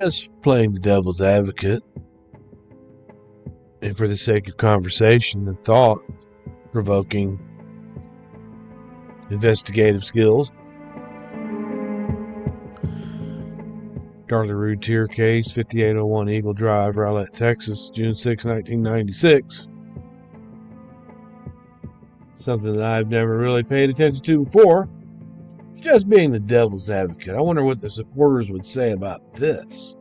Just playing the devil's advocate, and for the sake of conversation and thought-provoking investigative skills. Darlie Routier Case, 5801 Eagle Drive, Rowlett, Texas, June 6, 1996. Something that I've never really paid attention to before. Just being the devil's advocate. I wonder what the supporters would say about this.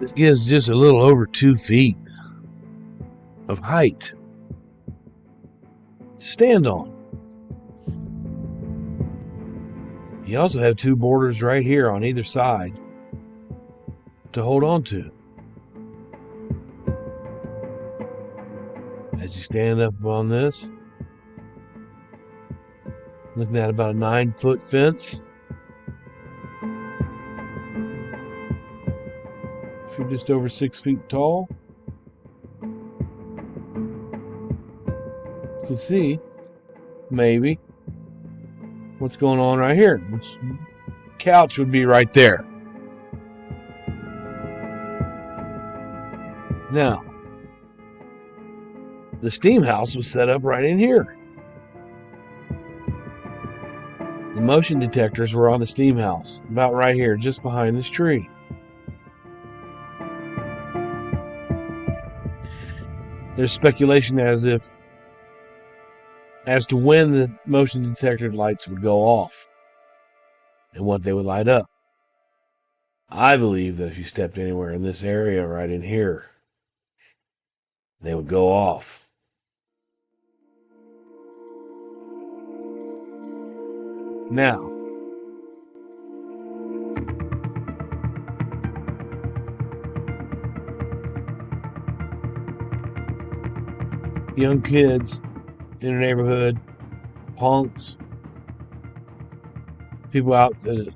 This gives just a little over 2 feet of height to stand on. You also have 2 borders right here on either side to hold on to. As you stand up on this, looking at about a 9-foot fence. If you're just over 6 feet tall, you can see maybe what's going on right here. Which couch would be right there. Now, the steam house was set up right in here. The motion detectors were on the steam house, about right here, just behind this tree. There's speculation as to when the motion detector lights would go off and what they would light up. I believe that if you stepped anywhere in this area right in here, they would go off. Now, young kids in the neighborhood, punks, people out that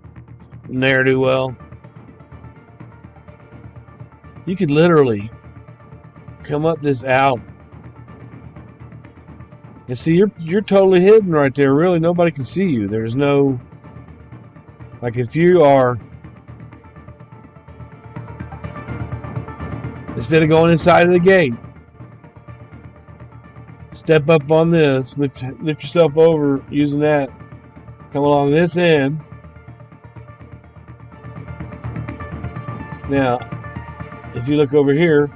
ne'er do well. You could literally come up this alley and see you're totally hidden right there. Really, nobody can see you. There's no, like, if you are, instead of going inside of the gate, step up on this, lift yourself over using that, come along this end. Now, if you look over here,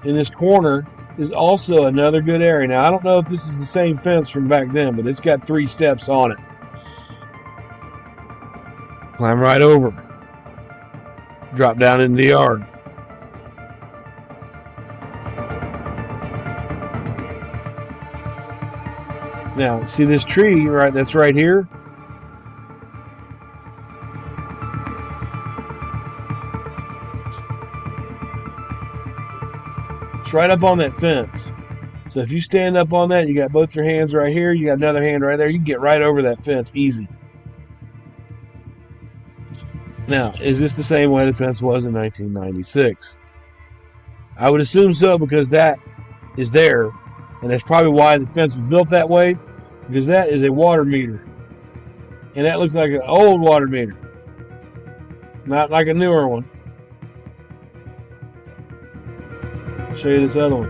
in this corner is also another good area. Now, I don't know if this is the same fence from back then, but it's got 3 steps on it. Climb right over. Drop down in the yard. Now, see this tree right that's right here? It's right up on that fence. So if you stand up on that, you got both your hands right here, you got another hand right there, you can get right over that fence easy. Now, is this the same way the fence was in 1996? I would assume so, because that is there, and that's probably why the fence was built that way, because that is a water meter. And that looks like an old water meter, not like a newer one. I'll show you this other one.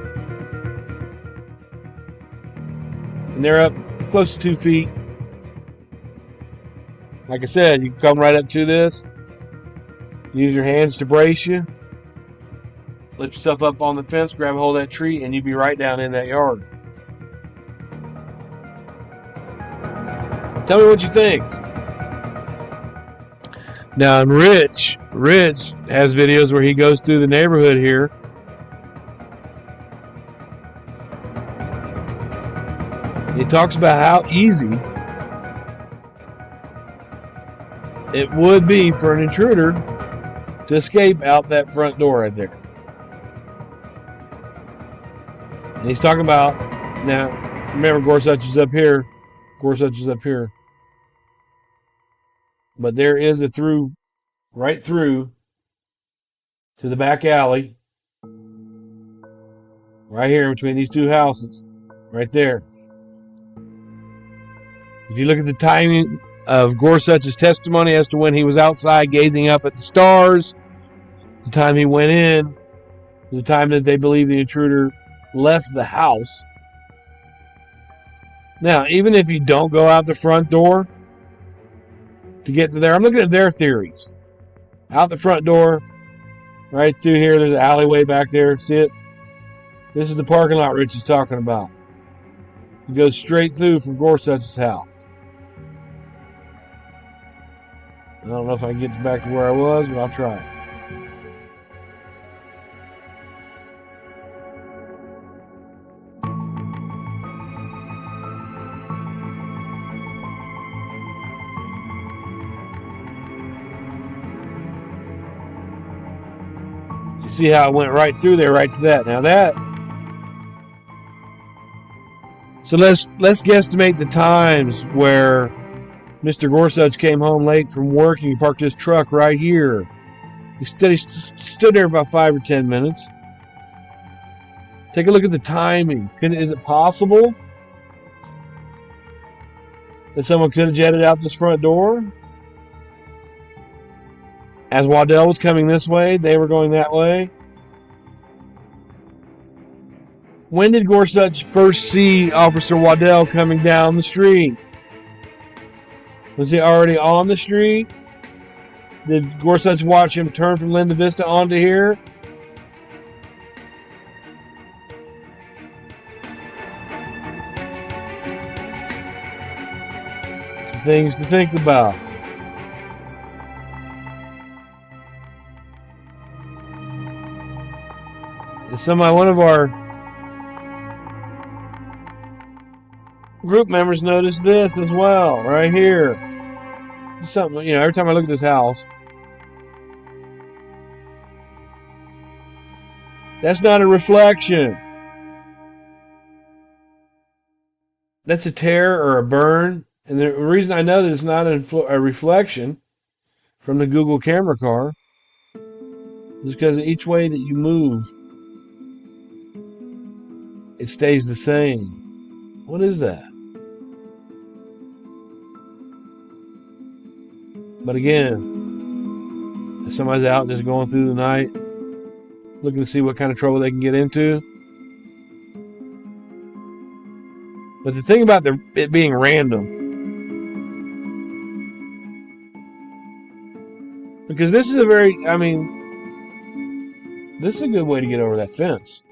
And they're up close to 2 feet. Like I said, you can come right up to this. Use your hands to brace you. Lift yourself up on the fence, grab a hold of that tree, and you'd be right down in that yard. Tell me what you think. Now, Rich has videos where he goes through the neighborhood here. He talks about how easy it would be for an intruder to escape out that front door right there. And he's talking about, now, remember Gorsuch is up here. Gorsuch is up here. But there is a through, right through to the back alley. Right here between these two houses. Right there. If you look at the timing of Gorsuch's testimony as to when he was outside gazing up at the stars, the time he went in, the time that they believe the intruder left the house. Now, even if you don't go out the front door to get to there, I'm looking at their theories. Out the front door, right through here, there's an alleyway back there. See it? This is the parking lot Rich is talking about. It goes straight through from Gorsuch's house. I don't know if I can get back to where I was, but I'll try. You see how it went right through there, right to that. Now that. So let's guesstimate the times where Mr. Gorsuch came home late from work and he parked his truck right here. He stood there about 5 or 10 minutes. Take a look at the timing. Is it possible that someone could have jetted out this front door? As Waddell was coming this way, they were going that way. When did Gorsuch first see Officer Waddell coming down the street? Was he already on the street? Did Gorsuch watch him turn from Linda Vista onto here? Some things to think about. One of our group members noticed this as well, right here. Something, every time I look at this house, that's not a reflection. That's a tear or a burn. And the reason I know that it's not a reflection from the Google camera car is because each way that you move, it stays the same. What is that? But again, if somebody's out just going through the night, looking to see what kind of trouble they can get into. But the thing about it being random, because this is this is a good way to get over that fence.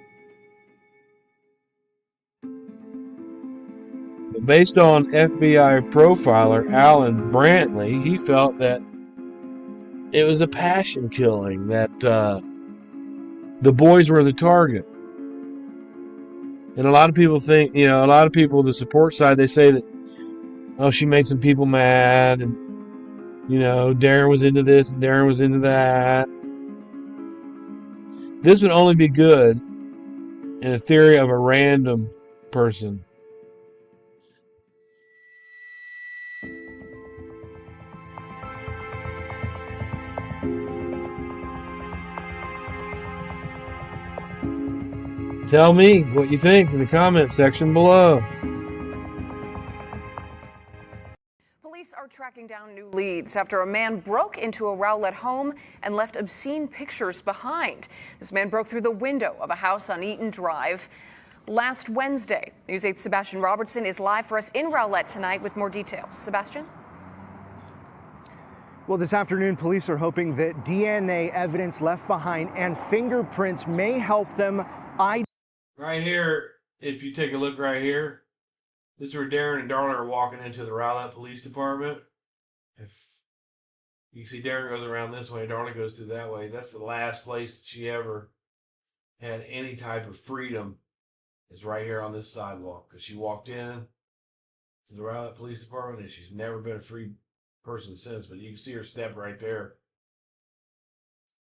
But based on FBI profiler Alan Brantley, he felt that it was a passion killing, that the boys were the target. And a lot of people think, the support side, they say that, oh, she made some people mad, and, Darren was into this, and Darren was into that. This would only be good in a theory of a random person. Tell me what you think in the comment section below. Police are tracking down new leads after a man broke into a Rowlett home and left obscene pictures behind. This man broke through the window of a house on Eaton Drive last Wednesday. News 8's Sebastian Robertson is live for us in Rowlett tonight with more details. Sebastian? Well, this afternoon, police are hoping that DNA evidence left behind and fingerprints may help them identify. Right here, if you take a look right here, this is where Darren and Darlie are walking into the Rowlett Police Department. If you can see, Darren goes around this way, Darlie goes through that way. That's the last place that she ever had any type of freedom, is right here on this sidewalk. Because she walked in to the Rowlett Police Department and she's never been free person since, but you can see her step right there.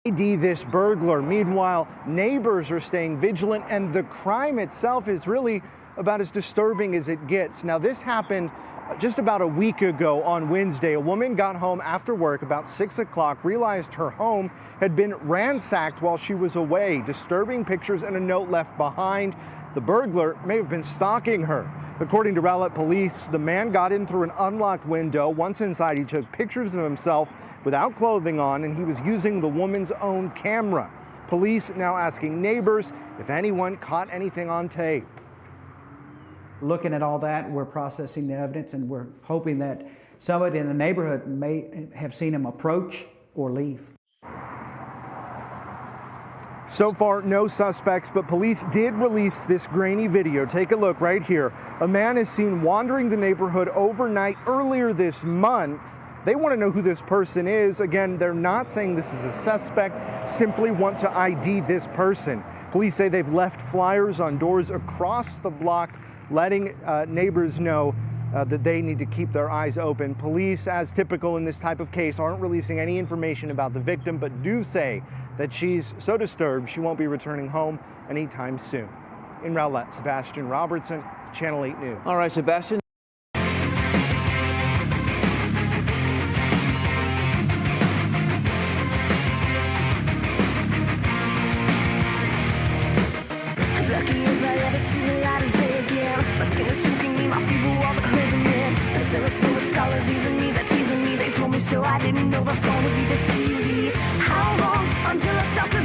ID this burglar. Meanwhile, neighbors are staying vigilant, and the crime itself is really about as disturbing as it gets. Now, this happened just about a week ago on Wednesday. A woman got home after work about 6 o'clock, realized her home had been ransacked while she was away. Disturbing pictures and a note left behind. The burglar may have been stalking her. According to Rowlett police, the man got in through an unlocked window. Once inside, he took pictures of himself without clothing on, and he was using the woman's own camera. Police now asking neighbors if anyone caught anything on tape. Looking at all that, we're processing the evidence, and we're hoping that somebody in the neighborhood may have seen him approach or leave. So far, no suspects, but police did release this grainy video. Take a look right here. A man is seen wandering the neighborhood overnight earlier this month. They want to know who this person is. Again, they're not saying this is a suspect, simply want to ID this person. Police say they've left flyers on doors across the block, letting neighbors know that they need to keep their eyes open. Police, as typical in this type of case, aren't releasing any information about the victim, but do say that she's so disturbed she won't be returning home anytime soon. In Rowlett, Sebastian Robertson, Channel 8 News. All right, Sebastian. Lucky if I ever see the light of day again. My skin is choking me, my fever walls are closing in. The cell is full of scholars easing me, they're teasing me. They told me so, I didn't know the phone would be this easy. How long until I start to